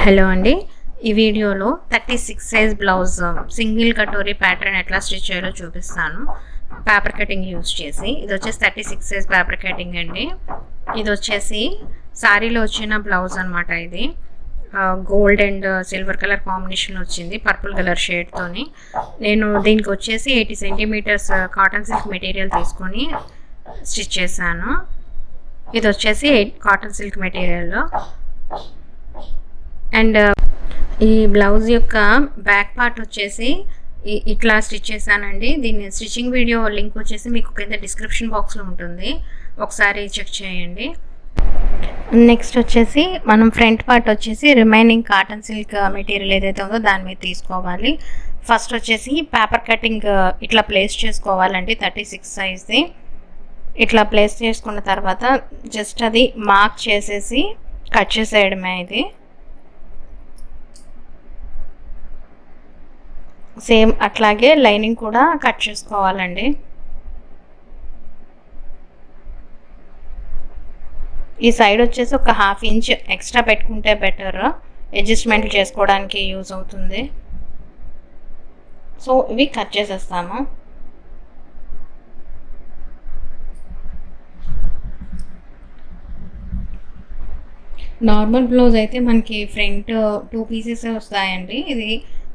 Hello అండి. ఈ వీడియోలో 36 size blouse single katori pattern ఎట్లా స్టిచ్ చేయాలో చూపిస్తాను పేపర్ కటింగ్ యూజ్ చేసి. ఇది వచ్చేసి 36 సైజ్ పేపర్ కటింగ్ అండి. ఇది వచ్చేసి సారీలో వచ్చిన బ్లౌజ్ అనమాట. ఇది gold and silver colour combination వచ్చింది పర్పుల్ కలర్ షేడ్తోని. నేను దీనికి వచ్చేసి 80 సెంటీమీటర్స్ కాటన్ సిల్క్ మెటీరియల్ తీసుకొని స్టిచ్ చేశాను. ఇది వచ్చేసి కాటన్ సిల్క్ మెటీరియల్. అండ్ ఈ బ్లౌజ్ యొక్క బ్యాక్ పార్ట్ వచ్చేసి ఇట్లా స్టిచ్ చేశానండి. దీని స్టిచ్చింగ్ వీడియో లింక్ వచ్చేసి మీకు కింద డిస్క్రిప్షన్ బాక్స్లో ఉంటుంది, ఒకసారి చెక్ చేయండి. నెక్స్ట్ వచ్చేసి మనం ఫ్రంట్ పార్ట్ వచ్చేసి రిమైనింగ్ కాటన్ సిల్క్ మెటీరియల్ ఏదైతే ఉందో దాని మీద తీసుకోవాలి. ఫస్ట్ వచ్చేసి పేపర్ కటింగ్ ఇట్లా ప్లేస్ చేసుకోవాలండి. 36 సైజ్ది ఇట్లా ప్లేస్ చేసుకున్న తర్వాత జస్ట్ అది మార్క్ చేసేసి కట్ చేసేయడమే. ఇది సేమ్ అట్లాగే లైనింగ్ కూడా కట్ చేసుకోవాలండి. ఈ సైడ్ వచ్చేసి ఒక 1/2 ఇంచ్ ఎక్స్ట్రా పెట్టుకుంటే బెటర్, అడ్జస్ట్మెంట్ చేసుకోవడానికి యూజ్ అవుతుంది. సో ఇవి కట్ చేసేస్తాము. నార్మల్ బ్లౌజ్ అయితే మనకి ఫ్రంట్ 2 పీసెస్ వస్తాయండి. ఇది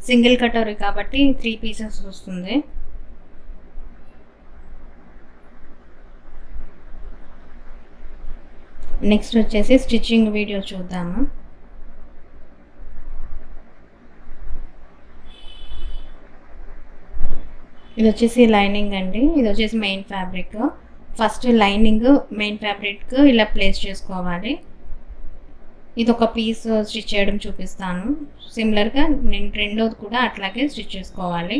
సింగిల్ కటోరీ కాబట్టి 3 పీసెస్ వస్తుంది. నెక్స్ట్ వచ్చేసి స్టిచ్చింగ్ వీడియో చూద్దాము. ఇది వచ్చేసి లైనింగ్ అండి. ఇది వచ్చేసి main fabric. First lining main fabric ఇలా ప్లేస్ చేసుకోవాలి. ఇది ఒక పీస్ స్టిచ్ చేయడం చూపిస్తాను. సిమిలర్గా నేను రెండోది కూడా అట్లాగే స్టిచ్ చేసుకోవాలి.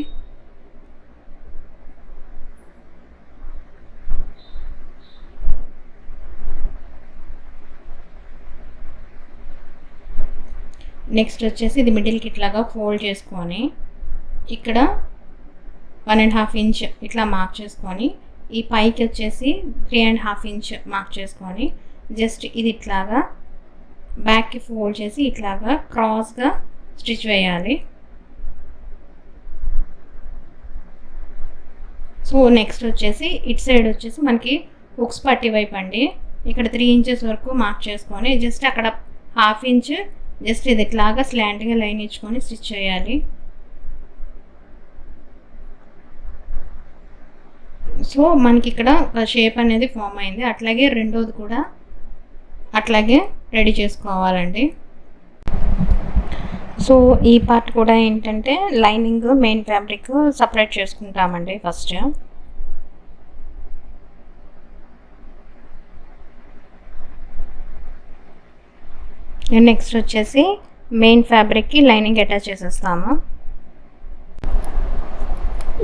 నెక్స్ట్ వచ్చేసి ఇది మిడిల్కి ఇట్లాగా ఫోల్డ్ చేసుకొని ఇక్కడ 1.5 ఇంచ్ ఇట్లా మార్క్ చేసుకొని ఈ పైకి వచ్చేసి 3.5 ఇంచ్ మార్క్ చేసుకొని జస్ట్ ఇది ఇట్లాగా బ్యాక్కి ఫోల్డ్ చేసి ఇట్లాగా క్రాస్గా స్టిచ్ వేయాలి. సో నెక్స్ట్ వచ్చేసి ఇటు సైడ్ వచ్చేసి మనకి హుక్స్ పట్టి వైపు అండి. ఇక్కడ 3 ఇంచెస్ వరకు మార్క్ చేసుకొని జస్ట్ అక్కడ 1/2 ఇంచ్ జస్ట్ ఇది ఇట్లాగా స్లాంట్గా లైన్ ఇచ్చుకొని స్టిచ్ చేయాలి. సో మనకి ఇక్కడ ఒక షేప్ అనేది ఫామ్ అయింది. అట్లాగే రెండోది కూడా అట్లాగే రెడీ చేసుకోవాలండి. సో ఈ పార్ట్ కూడా ఏంటంటే లైనింగ్ మెయిన్ ఫ్యాబ్రిక్ సపరేట్ చేసుకుంటామండి ఫస్ట్. నెక్స్ట్ వచ్చేసి మెయిన్ ఫ్యాబ్రిక్కి లైనింగ్ అటాచ్ చేసేస్తాము.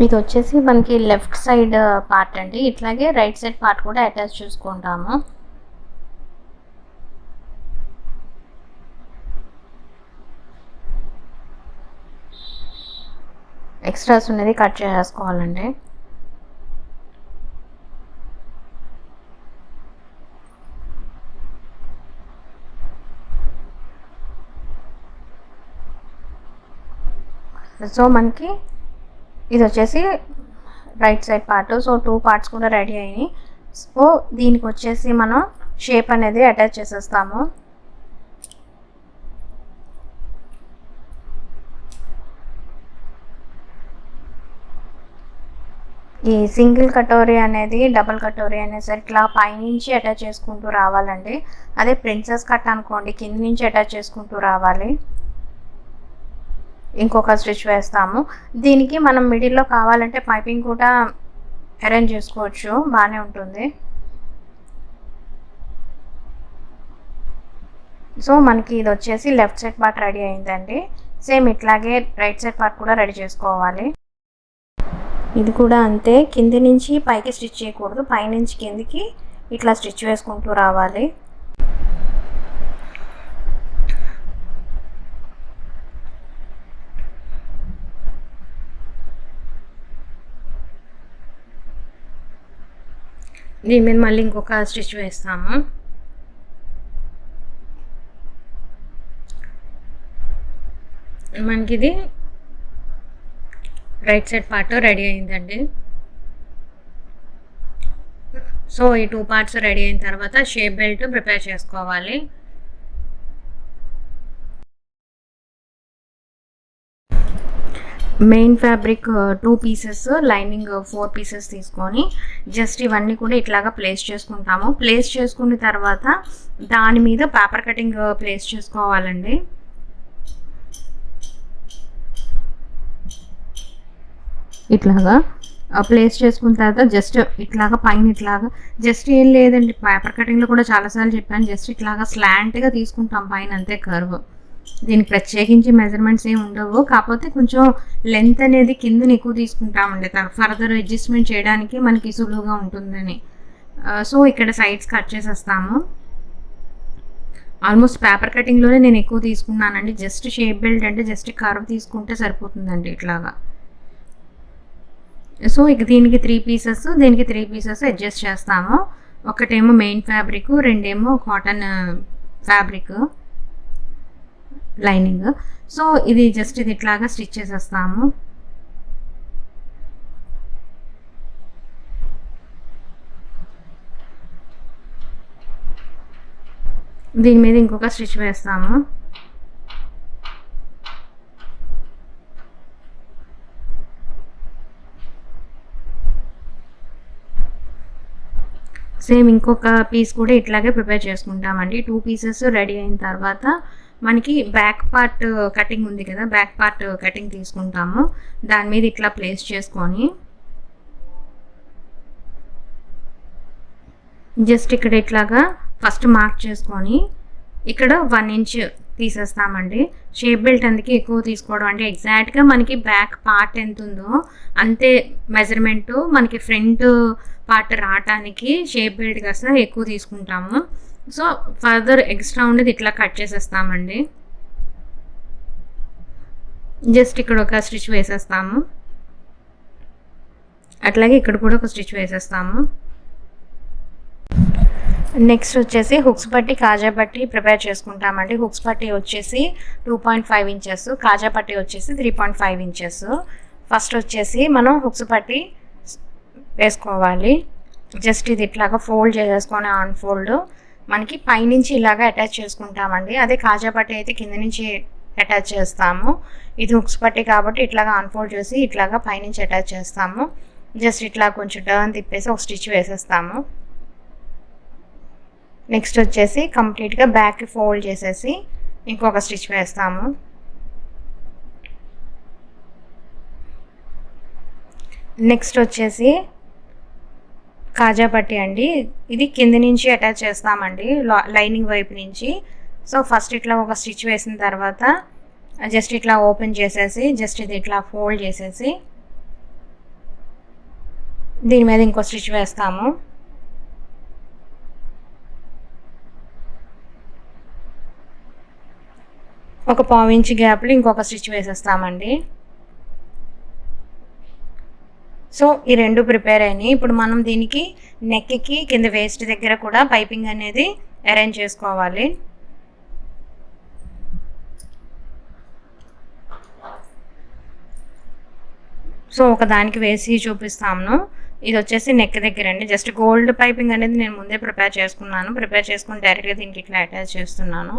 ఇది వచ్చేసి మనకి లెఫ్ట్ సైడ్ పార్ట్ అండి. ఇట్లాగే రైట్ సైడ్ పార్ట్ కూడా అటాచ్ చేసుకుంటాము. ఎక్స్ట్రాస్ ఉన్నది కట్ చేసుకోవాలండి. సో మనకి ఇది వచ్చేసి right side part. So 2 parts కూడా రెడీ అయినాయి. సో దీనికి వచ్చేసి మనం షేప్ అనేది అటాచ్ చేసేస్తాము. ఈ సింగిల్ కటోరీ అనేది డబుల్ కటోరీ అనేసరి ఇట్లా పైనుంచి అటాచ్ చేసుకుంటూ రావాలండి. అదే ప్రిన్సెస్ కట్ అనుకోండి కింద నుంచి అటాచ్ చేసుకుంటూ రావాలి. ఇంకొక స్టిచ్ వేస్తాము. దీనికి మనం మిడిల్లో కావాలంటే పైపింగ్ కూడా అరేంజ్ చేసుకోవచ్చు, బాగానే ఉంటుంది. సో మనకి ఇది వచ్చేసి లెఫ్ట్ సైడ్ పార్ట్ రెడీ అయిందండి. సేమ్ ఇట్లాగే రైట్ సైడ్ పార్ట్ కూడా రెడీ చేసుకోవాలి. ఇది కూడా అంతే, కింది నుంచి పైకి స్టిచ్ చేయకూడదు, పైనుంచి కిందికి ఇట్లా స్టిచ్ వేసుకుంటూ రావాలి. దీని మీద మళ్ళీ ఇంకొక స్టిచ్ వేస్తాము. మనకి ఇది రైట్ సైడ్ పార్ట్ రెడీ అయిందండి. సో ఈ 2 పార్ట్స్ రెడీ అయిన తర్వాత షేప్ బెల్ట్ ప్రిపేర్ చేసుకోవాలి. Main fabric 2 pieces, lining 4 pieces తీసుకొని జస్ట్ ఇవన్నీ కూడా ఇట్లాగా ప్లేస్ చేసుకుంటాము. ప్లేస్ చేసుకున్న తర్వాత దాని మీద పేపర్ కటింగ్ ప్లేస్ చేసుకోవాలండి. ఇట్లాగా ప్లేస్ చేసుకున్న తర్వాత జస్ట్ ఇట్లాగా పైన ఇట్లాగా జస్ట్ ఏం లేదండి, పేపర్ కటింగ్లో కూడా చాలాసార్లు చెప్పాను, జస్ట్ ఇట్లాగా స్లాంట్గా తీసుకుంటాం పైన, అంతే కర్వ్. దీనికి ప్రత్యేకించి మెజర్మెంట్స్ ఏమి ఉండవు, కాకపోతే కొంచెం లెంత్ అనేది కిందని ఎక్కువ తీసుకుంటామండి ఫర్దర్ అడ్జస్ట్మెంట్ చేయడానికి మనకి సులువుగా ఉంటుందని. సో ఇక్కడ సైడ్స్ కట్ చేసేస్తాము. ఆల్మోస్ట్ పేపర్ కటింగ్లోనే నేను ఎక్కువ తీసుకున్నానండి. జస్ట్ షేప్ బెల్ట్ అంటే జస్ట్ కర్వ్ తీసుకుంటే సరిపోతుందండి ఇట్లాగా. సో ఇక దీనికి 3 పీసెస్, దీనికి 3 పీసెస్ అడ్జస్ట్ చేస్తాము. ఒకటేమో మెయిన్ ఫ్యాబ్రిక్, రెండేమో కాటన్ ఫ్యాబ్రిక్ లైనింగ్. సో ఇది జస్ట్ ఇది ఇట్లాగా స్టిచ్ చేసేస్తాము. దీని మీద ఇంకొక స్టిచ్ వేస్తాము. సేమ్ ఇంకొక పీస్ కూడా ఇట్లాగే ప్రిపేర్ చేసుకుంటామండి. 2 పీసెస్ రెడీ అయిన తర్వాత మనకి బ్యాక్ పార్ట్ కటింగ్ ఉంది కదా, బ్యాక్ పార్ట్ కటింగ్ తీసుకుంటాము. దాని మీద ఇట్లా ప్లేస్ చేసుకొని జస్ట్ ఇక్కడ ఇట్లాగా ఫస్ట్ మార్క్ చేసుకొని ఇక్కడ 1 ఇంచ్ తీసేస్తామండి. షేప్ బెల్ట్ అందుకే ఎక్కువ తీసుకోవడం, అంటే ఎగ్జాక్ట్గా మనకి బ్యాక్ పార్ట్ ఎంత ఉందో అంతే మెజర్మెంటు మనకి ఫ్రంట్ పార్ట్ రావటానికి షేప్ బెల్ట్ కాస్త ఎక్కువ తీసుకుంటాము. సో ఫర్దర్ ఎక్స్ట్రా ఉండేది ఇట్లా కట్ చేసేస్తామండి. జస్ట్ ఇక్కడ ఒక స్టిచ్ వేసేస్తాము, అట్లాగే ఇక్కడ కూడా ఒక స్టిచ్ వేసేస్తాము. నెక్స్ట్ వచ్చేసి హుక్స్ పట్టి, కాజా పట్టి ప్రిపేర్ చేసుకుంటామండి. హుక్స్ పట్టి వచ్చేసి 2.5 ఇంచెస్, కాజా పట్టి వచ్చేసి 3.5 ఇంచెస్. ఫస్ట్ వచ్చేసి మనం హుక్స్ పట్టి వేసుకోవాలి. జస్ట్ ఇది ఇట్లాగా ఫోల్డ్ చేసేసుకొని ఆన్ ఫోల్డ్ మనకి పైనుంచి ఇలాగా అటాచ్ చేసుకుంటామండి. అదే కాజా పట్టి అయితే కింద నుంచి అటాచ్ చేస్తాము. ఇది హుక్స్ పట్టి కాబట్టి ఇట్లాగా అన్ఫోల్డ్ చేసి ఇట్లాగా పైనుంచి అటాచ్ చేస్తాము. జస్ట్ ఇట్లా కొంచెం టర్న్ తిప్పేసి ఒక స్టిచ్ వేసేస్తాము. నెక్స్ట్ వచ్చేసి కంప్లీట్గా బ్యాక్ ఫోల్డ్ చేసేసి ఇంకొక స్టిచ్ వేస్తాము. నెక్స్ట్ వచ్చేసి కాజా పట్టి అండి, ఇది కింద నుంచి అటాచ్ చేస్తామండి లైనింగ్ వైపు నుంచి. సో ఫస్ట్ ఇట్లా ఒక స్టిచ్ వేసిన తర్వాత జస్ట్ ఇట్లా ఓపెన్ చేసేసి జస్ట్ ఇది ఇట్లా ఫోల్డ్ చేసేసి దీని మీద ఇంకో స్టిచ్ వేస్తాము. ఒక 1/4 ఇంచ్ గ్యాప్లో ఇంకొక స్టిచ్ వేసేస్తామండి. సో ఈ రెండు ప్రిపేర్ అయినాయి. ఇప్పుడు మనం దీనికి నెక్కి కింద వేస్ట్ దగ్గర కూడా పైపింగ్ అనేది అరేంజ్ చేసుకోవాలి. సో ఒకదానికి వేసి చూపిస్తాను. ఇది వచ్చేసి నెక్ దగ్గర అండి. జస్ట్ గోల్డ్ పైపింగ్ అనేది నేను ముందే ప్రిపేర్ చేసుకున్నాను. ప్రిపేర్ చేసుకుని డైరెక్ట్గా దీనికి ఇట్లా అటాచ్ చేస్తున్నాను.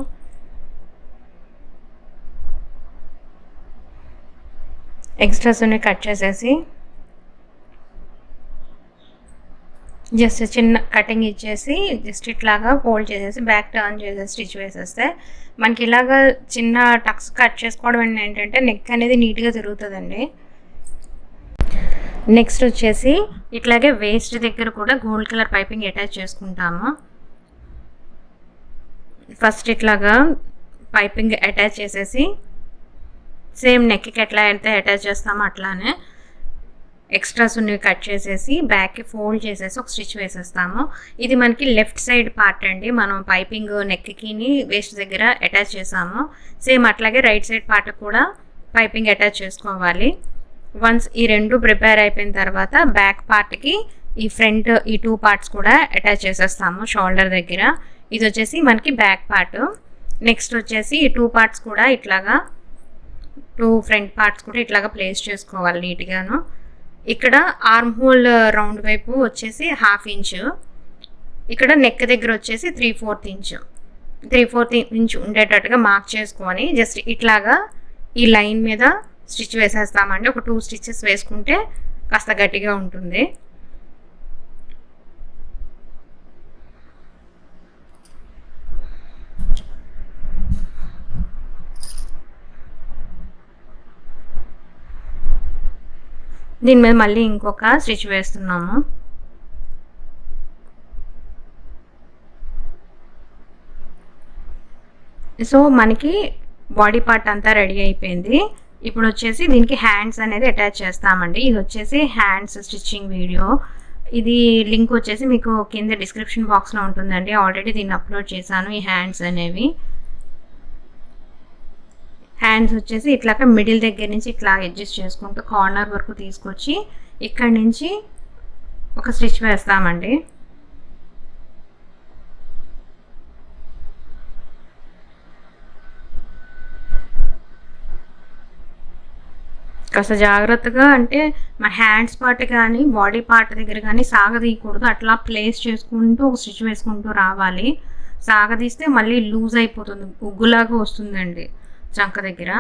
ఎక్స్ట్రాస్ అన్ని కట్ చేసేసి జస్ట్ చిన్న కటింగ్ ఇచ్చేసి జస్ట్ ఇట్లాగా ఫోల్డ్ చేసేసి బ్యాక్ టర్న్ చేసేసి స్టిచ్ వేసేస్తే మనకి ఇలాగా చిన్న టక్స్ కట్ చేసుకోవడం ఏంటంటే నెక్ అనేది నీట్గా తిరుగుతుందండి. నెక్స్ట్ వచ్చేసి ఇట్లాగే వేస్ట్ దగ్గర కూడా గోల్డ్ కలర్ పైపింగ్ అటాచ్ చేసుకుంటాము. ఫస్ట్ ఇట్లాగా పైపింగ్ అటాచ్ చేసేసి సేమ్ నెక్కి ఎట్లా అయితే అటాచ్ చేస్తామో అట్లానే ఎక్స్ట్రాస్ ఉన్నవి కట్ చేసేసి బ్యాక్కి ఫోల్డ్ చేసేసి ఒక స్టిచ్ వేసేస్తాము. ఇది మనకి లెఫ్ట్ సైడ్ పార్ట్ అండి. మనం పైపింగ్ నెక్కి వేస్ట్ దగ్గర అటాచ్ చేసాము. సేమ్ అట్లాగే రైట్ సైడ్ పార్ట్ కూడా పైపింగ్ అటాచ్ చేసుకోవాలి. వన్స్ ఈ రెండు ప్రిపేర్ అయిపోయిన తర్వాత బ్యాక్ పార్ట్కి ఈ ఫ్రంట్ ఈ 2 పార్ట్స్ కూడా అటాచ్ చేసేస్తాము షోల్డర్ దగ్గర. ఇది వచ్చేసి మనకి బ్యాక్ పార్ట్. నెక్స్ట్ వచ్చేసి ఈ 2 పార్ట్స్ కూడా ఇట్లాగా టూ ఫ్రంట్ పార్ట్స్ కూడా ఇట్లాగా ప్లేస్ చేసుకోవాలి నీట్గాను. ఇక్కడ ఆర్మ్ హోల్ రౌండ్ వైపు వచ్చేసి 1/2 ఇంచు, ఇక్కడ నెక్ దగ్గర వచ్చేసి 3/4 ఇంచు 3/4 ఇంచు ఉండేటట్టుగా మార్క్ చేసుకొని జస్ట్ ఇట్లాగా ఈ లైన్ మీద స్టిచ్ వేసేస్తామండి. ఒక 2 స్టిచెస్ వేసుకుంటే కాస్త గట్టిగా ఉంటుంది. దీని మీద మళ్ళీ ఇంకొక స్టిచ్ వేస్తున్నాము. సో మనకి బాడీ పార్ట్ అంతా రెడీ అయిపోయింది. ఇప్పుడు వచ్చేసి దీనికి హ్యాండ్స్ అనేది అటాచ్ చేస్తామండి. ఇది వచ్చేసి హ్యాండ్స్ స్టిచ్చింగ్ వీడియో. ఇది లింక్ వచ్చేసి మీకు కింద డిస్క్రిప్షన్ బాక్స్లో ఉంటుందండి. ఆల్రెడీ దీన్ని అప్లోడ్ చేశాను ఈ హ్యాండ్స్ అనేవి. హ్యాండ్స్ వచ్చేసి ఇట్లాగా మిడిల్ దగ్గర నుంచి ఇట్లా అడ్జస్ట్ చేసుకుంటూ కార్నర్ వరకు తీసుకొచ్చి ఇక్కడి నుంచి ఒక స్టిచ్ వేస్తామండి. కాస్త జాగ్రత్తగా, అంటే మన హ్యాండ్స్ పార్ట్ కానీ బాడీ పార్ట్ దగ్గర కానీ సాగదీయకూడదు. అట్లా ప్లేస్ చేసుకుంటూ ఒక స్టిచ్ వేసుకుంటూ రావాలి. సాగదీస్తే మళ్ళీ లూజ్ అయిపోతుంది, ఉగ్గులాగా వస్తుందండి చంక దగ్గర.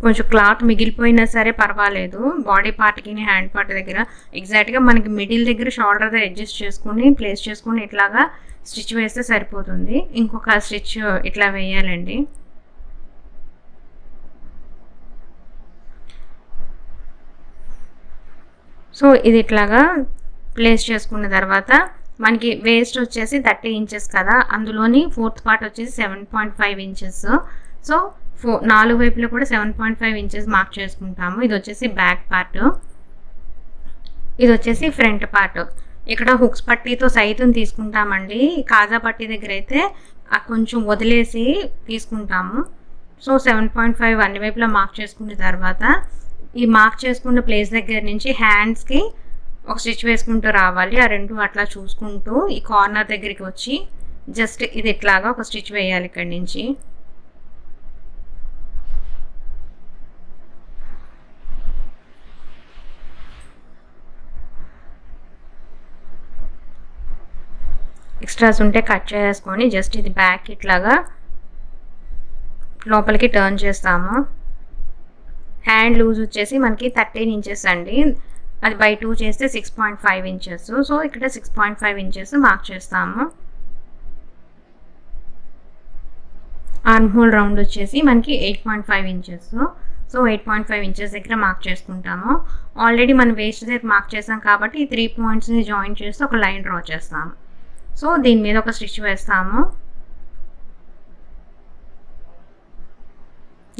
కొంచెం క్లాత్ మిగిలిపోయినా సరే పర్వాలేదు. బాడీ పార్ట్కి హ్యాండ్ పార్ట్ దగ్గర ఎగ్జాక్ట్గా మనకి మిడిల్ దగ్గర షోల్డర్ దగ్గర అడ్జస్ట్ చేసుకుని ప్లేస్ చేసుకుని ఇట్లాగా స్టిచ్ వేస్తే సరిపోతుంది. ఇంకొక స్టిచ్ ఇట్లా వేయాలండి. సో ఇది ఇట్లాగా ప్లేస్ చేసుకున్న తర్వాత మనకి వేస్ట్ వచ్చేసి 30 ఇంచెస్ కదా, అందులోని 4th పార్ట్ వచ్చేసి 7.5 ఇంచెస్. సో 4 వైపులో కూడా 7.5 ఇంచెస్ మార్క్ చేసుకుంటాము. ఇది వచ్చేసి బ్యాక్ పార్ట్, ఇది వచ్చేసి ఫ్రంట్ పార్ట్. ఇక్కడ హుక్స్ పట్టీతో సైతుని తీసుకుంటామండి. కాజా పట్టీ దగ్గర అయితే కొంచెం వదిలేసి తీసుకుంటాము. సో 7.5 అన్ని వైపులా మార్క్ చేసుకున్న తర్వాత ఈ మార్క్ చేసుకున్న ప్లేస్ దగ్గర నుంచి హ్యాండ్స్కి ఒక స్టిచ్ వేసుకుంటూ రావాలి. ఆ రెండు అట్లా చూసుకుంటూ ఈ కార్నర్ దగ్గరికి వచ్చి జస్ట్ ఇది ఇట్లాగా ఒక స్టిచ్ వేయాలి ఇక్కడి నుంచి. ఎక్స్ట్రాస్ ఉంటే కట్ చేసుకొని జస్ట్ ఇది బ్యాక్ ఇట్లాగా లోపలికి టర్న్ చేస్తాము. హ్యాండ్ లూజ్ వచ్చేసి మనకి 13 ఇంచెస్ అండి. అది బై 2 చేస్తే 6.5 ఇంచెస్. సో ఇక్కడ 6.5 ఇంచెస్ మార్క్ చేస్తాము. ఆర్మ్ హోల్ రౌండ్ వచ్చేసి మనకి 8.5 ఇంచెస్. సో 8.5 ఇంచెస్ దగ్గర మార్క్ చేసుకుంటాము. ఆల్రెడీ మనం వేస్ట్ దగ్గర మార్క్ చేసాం కాబట్టి ఈ 3 పాయింట్స్ని జాయిన్ చేస్తే ఒక లైన్ డ్రా చేస్తాము. సో దీని మీద ఒక స్టిచ్ వేస్తాము.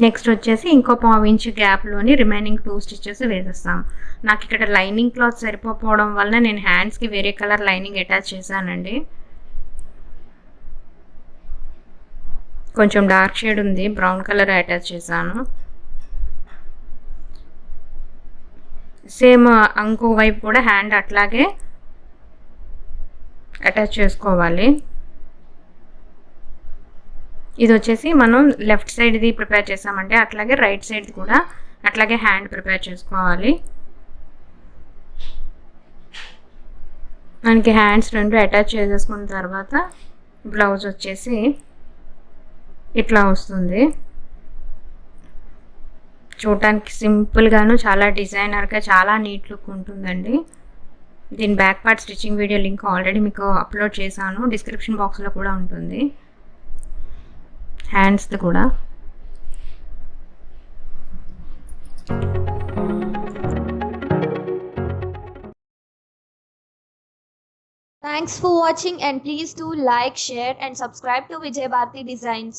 నెక్స్ట్ వచ్చేసి ఇంకో 1/4 ఇంచ్ గ్యాప్లోని రిమైనింగ్ 2 స్టిచెస్ వేసేస్తాం. నాకు ఇక్కడ లైనింగ్ క్లాత్ సరిపోవడం వల్ల నేను హ్యాండ్స్కి వేరే కలర్ లైనింగ్ అటాచ్ చేశానండి. కొంచెం డార్క్ షేడ్ ఉంది, బ్రౌన్ కలర్ అటాచ్ చేశాను. సేమ్ ఇంకో వైపు కూడా హ్యాండ్ అట్లాగే అటాచ్ చేసుకోవాలి. ఇది వచ్చేసి మనం లెఫ్ట్ సైడ్ది ప్రిపేర్ చేసామంటే అట్లాగే రైట్ సైడ్ కూడా అట్లాగే హ్యాండ్ ప్రిపేర్ చేసుకోవాలి. మనకి హ్యాండ్స్ రెండు అటాచ్ చేసేసుకున్న తర్వాత బ్లౌజ్ వచ్చేసి ఇట్లా వస్తుంది. చూడటానికి సింపుల్గాను చాలా డిజైనర్గా చాలా నీట్ లుక్ ఉంటుందండి. దీని back part stitching video link already మీకు అప్లోడ్ చేశాను, డిస్క్రిప్షన్ బాక్స్లో కూడా ఉంటుంది. హ్యాండ్స్ది కూడా Thanks for watching and please do like, share and subscribe to Vijaya Bharathi Designs.